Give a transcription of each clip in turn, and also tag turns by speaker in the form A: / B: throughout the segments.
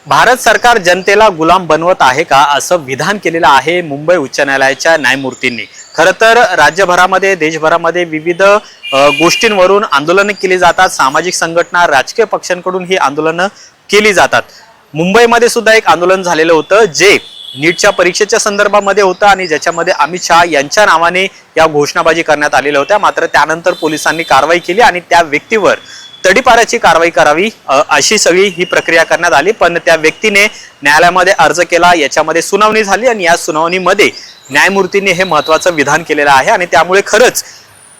A: भारत सरकार जनतेला गुलाम बनवत आहे का असं विधान केलेलं आहे मुंबई उच्च न्यायालयाच्या न्यायमूर्तींनी। खरं तर राज्यभरामध्ये देशभरामध्ये विविध गोष्टींवरून आंदोलनं केली जातात, सामाजिक संघटना राजकीय पक्षांकडून ही आंदोलनं केली जातात। मुंबईमध्ये सुद्धा एक आंदोलन झालेलं होतं जे नीटच्या परीक्षेच्या संदर्भामध्ये होतं आणि ज्याच्यामध्ये अमित शहा यांच्या नावाने या घोषणाबाजी करण्यात आलेल्या होत्या। मात्र त्यानंतर पोलिसांनी कारवाई केली आणि त्या व्यक्तीवर तडीपाराची कारवाई करावी अशी सगळी ही प्रक्रिया करण्यात आली। पण त्या व्यक्तीने न्यायालयामध्ये अर्ज केला, याच्यामध्ये सुनावणी झाली आणि या सुनावणीमध्ये न्यायमूर्तींनी हे महत्त्वाचं विधान केलेलं आहे। आणि त्यामुळे खरंच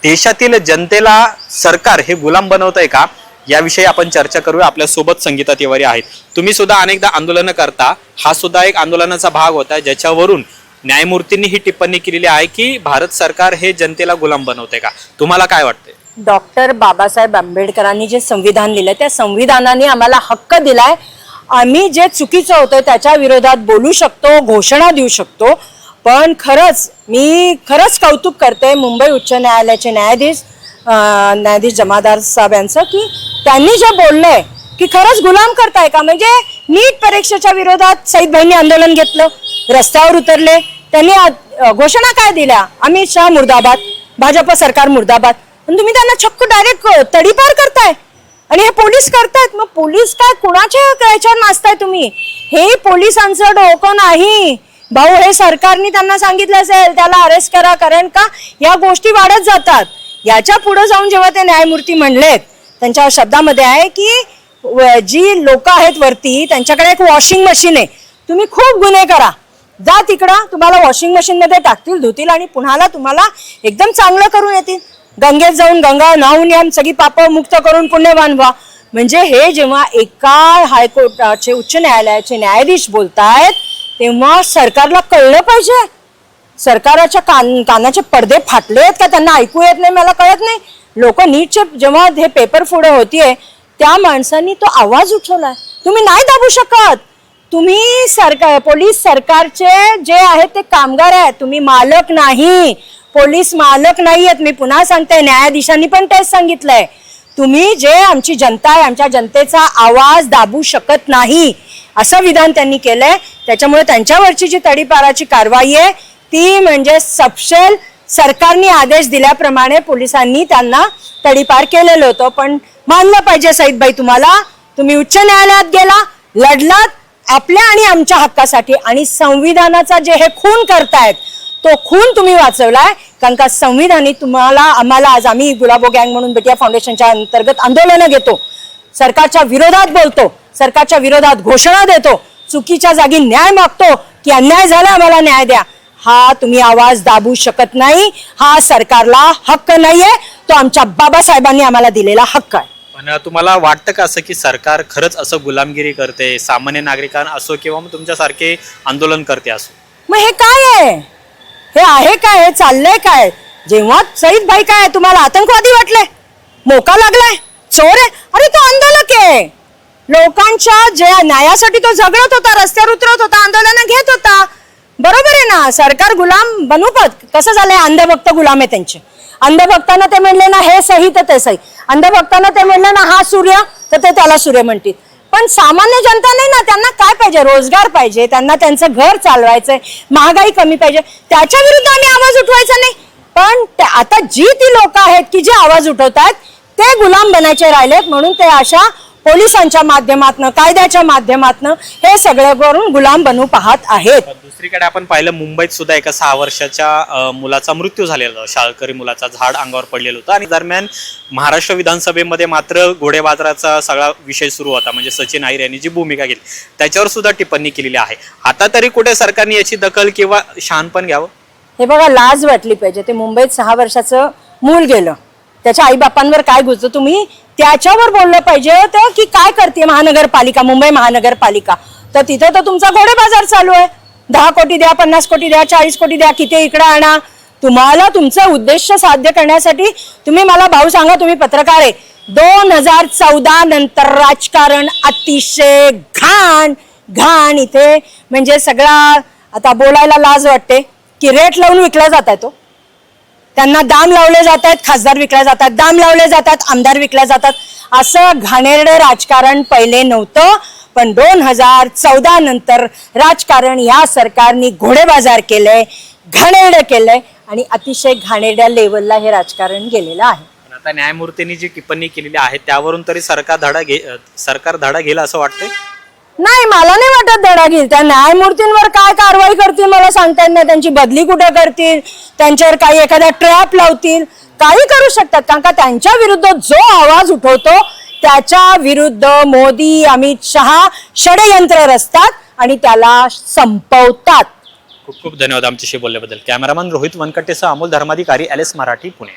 A: देशातील जनतेला सरकार हे गुलाम बनवतंय का याविषयी आपण चर्चा करूया। आपल्या सोबत संगीता तिवारी आहेत। तुम्ही सुद्धा अनेकदा आंदोलन करता, हा सुद्धा एक आंदोलनाचा भाग होता ज्याच्यावरून न्यायमूर्तींनी ही टिप्पणी केलेली आहे की भारत सरकार हे जनतेला गुलाम बनवतंय का। तुम्हाला काय वाटतंय?
B: डॉक्टर बाबासाहेब आंबेडकरांनी जे संविधान लिहिलं त्या संविधानाने आम्हाला हक्क दिलाय, आम्ही जे चुकीचं होतं त्याच्या विरोधात बोलू शकतो, घोषणा देऊ शकतो। पण मी खरंच कौतुक करते मुंबई उच्च न्यायालयाचे न्यायाधीश जमादार साहेब यांचं की त्यांनी जे बोललंय की खरंच गुलाम करताय का। म्हणजे नीट परीक्षेच्या विरोधात सईदभाईंनी आंदोलन घेतलं, रस्त्यावर उतरले, त्यांनी घोषणा काय दिल्या, अमित शहा मुर्दाबाद, भाजप सरकार मुर्दाबाद। पण तुम्ही त्यांना चक्क डायरेक्ट तडीपार करताय आणि हे पोलीस करतायत। मग पोलीस काय कुणाच्या याच्यावर नाचताय तुम्ही? हे पोलिसांचं डोकं नाही भाऊ, हे सरकारने त्यांना सांगितलं असेल त्याला अरेस्ट करा, कारण का या गोष्टी वाढत जातात। याच्या पुढे जाऊन जेव्हा ते न्यायमूर्ती म्हणलेत त्यांच्या शब्दामध्ये आहे की जी लोक आहेत वरती त्यांच्याकडे एक वॉशिंग मशीन आहे, तुम्ही खूप गुन्हे करा, जा तिकडं, तुम्हाला वॉशिंग मशीन मध्ये टाकतील, धुतील आणि पुन्हाला तुम्हाला एकदम चांगलं करून येतील। गंगेत जाऊन गंगा न्हावून या, सगळी पाप मुक्त करून पुण्यवान व्हा। म्हणजे हे जेव्हा एका हायकोर्टाचे उच्च न्यायालयाचे न्यायाधीश बोलतायत तेव्हा सरकारला कळलं पाहिजे। सरकारच्या कानाचे पडदे फाटलेत का त्यांना ऐकू येत नाही मला कळत नाही। लोक नीटचे जेव्हा हे पेपर पुढे होतीये त्या माणसांनी तो आवाज उठवलाय, तुम्ही नाही दाबू शकत। तुम्ही पोलीस सरकारचे जे आहेत ते कामगार आहेत, तुम्ही मालक नाही, पोलीस मालक नाहीयेत। मी पुन्हा सांगते, न्यायाधीशांनी पण तेच सांगितलंय, तुम्ही जे आमची जनता आहे आमच्या जनतेचा आवाज दाबू शकत नाही असं विधान त्यांनी केलंय। त्याच्यामुळे त्यांच्यावरची जी तडीपाराची कारवाई आहे ती म्हणजे सपशेल सरकारने आदेश दिल्याप्रमाणे पोलिसांनी त्यांना तडीपार केलेलं होतं। पण मानलं पाहिजे सईदभाई, तुम्ही उच्च न्यायालयात गेला, लढलात आपल्या आणि आमच्या हक्कासाठी, आणि संविधानाचा जे हे खून करतायत तो खून तुम्ही वाचवलाय। कारण का संविधानी आम्हाला आज आम्ही गुलाबो गँग म्हणून बेटिया फाउंडेशनच्या अंतर्गत आंदोलनं घेतो, सरकारच्या विरोधात बोलतो, सरकारच्या विरोधात घोषणा देतो, चुकीच्या जागी न्याय मागतो की अन्याय झाला आम्हाला न्याय द्या, हा तुम्ही आवाज दाबू शकत नाही। हा सरकारला हक्क नाहीये, तो आमच्या बाबासाहेबांनी आम्हाला दिलेला हक्क आहे।
A: पण तुम्हाला वाटतं का असं की सरकार खरंच असं गुलामगिरी करते, सामान्य नागरिकांना असो किंवा मग तुमच्यासारखे आंदोलन करते असो?
B: मग हे काय आहे, हे आहे काय, हे चाललंय काय? जेव्हा सईदभाई काय तुम्हाला आतंकवादी वाटले, मोका लागलाय, चोर आहे? अरे तो आंदोलक आहे, लोकांच्या जे न्यायासाठी तो झगडत होता, रस्त्यावर उतरत होता, आंदोलन घेत होता, बरोबर आहे ना। सरकार गुलाम बनू पण कसं झालंय, अंधभक्त गुलाम आहे त्यांचे। अंधभक्तांना ते म्हणले ना हे सही तर ते सही, अंधभक्तांना ते म्हणले ना हा सूर्य तर ते त्याला सूर्य म्हणतील। पण सामान्य जनता नाही ना, त्यांना काय पाहिजे, रोजगार पाहिजे, त्यांना त्यांचं घर चालवायचंय, महागाई कमी पाहिजे, त्याच्या विरुद्ध आम्ही आवाज उठवायचा नाही। पण आता जी ती लोक आहेत की जे आवाज उठवतात ते गुलाम बनायचे राहिलेत, म्हणून ते अशा पोलिसांच्या माध्यमातून, कायद्याच्या माध्यमातून हे सगळं करून गुलाम बनू पाहत आहेत।
A: दुसरीकडे आपण पाहिलं मुंबईत सुद्धा एका 6 वर्षाच्या मुलाचा मृत्यू झालेला होता, शाळकरी मुलाचा, झाड अंगावर पडलेलं होतं। आणि दरम्यान महाराष्ट्र विधानसभेमध्ये मात्र घोडेबाजाराचा सगळा विषय सुरू होता, म्हणजे सचिन अहिर यांनी जी भूमिका घेतली त्याच्यावर सुद्धा टिप्पणी केलेली आहे। आता तरी कुठे सरकारने याची दखल किंवा शहाणपण घ्यावं?
B: हे बघा, लाज वाटली पाहिजे। ते मुंबईत 6 वर्षाचं मूल गेलं, त्याच्या आईबापांवर काय गुजतं, तुम्ही त्याच्यावर बोललं पाहिजे होतं की काय करते महानगरपालिका, मुंबई महानगरपालिका। तर तिथं तर तुमचा घोडे बाजार चालू आहे, 10 कोटी द्या, 50 कोटी द्या, 40 कोटी द्या, किती इकडे आणा। तुम्हाला तुमचं उद्देश साध्य करण्यासाठी तुम्ही मला भाऊ सांगा, तुम्ही पत्रकार आहे, 2014 नंतर राजकारण अतिशय घाण इथे, म्हणजे सगळा आता बोलायला लाज वाटते की रेट लावून विकला जाताय तो, त्यांना दाम लावले जातात, खासदार विकले जातात, दाम लावले जातात, आमदार विकले जातात। असं घाणेरडं राजकारण पहिले नव्हतं, पण 2014 नंतर राजकारण या सरकारने घोडेबाजार केलंय, घाणेरडं केलंय आणि अतिशय घाणेरड्या लेवलला हे राजकारण गेलेलं आहे.
A: पण आता न्यायमूर्तींनी जी टिप्पणी केलेली आहे त्यावरून तरी सरकार धडा घेईल असं वाटतंय.
B: नाही, मला नाही वाटत धडा घेईल. त्या न्यायमूर्तींवर काय कारवाई करतील मला सांगता येत नाही. त्यांची बदली कुठं करतील, त्यांच्यावर काही एखादा ट्रॅप लावतील, काही करू शकतात. कारण का त्यांच्या विरुद्ध जो आवाज उठवतो त्याच्या विरुद्ध मोदी, अमित शहा षडयंत्र रचतात आणि त्याला संपवतात.
A: खूप खूप धन्यवाद आमच्याशी बोलल्याबद्दल. कॅमेरामन रोहित वनकटेसह अमोल धर्माधिकारी, LS मराठी, पुणे.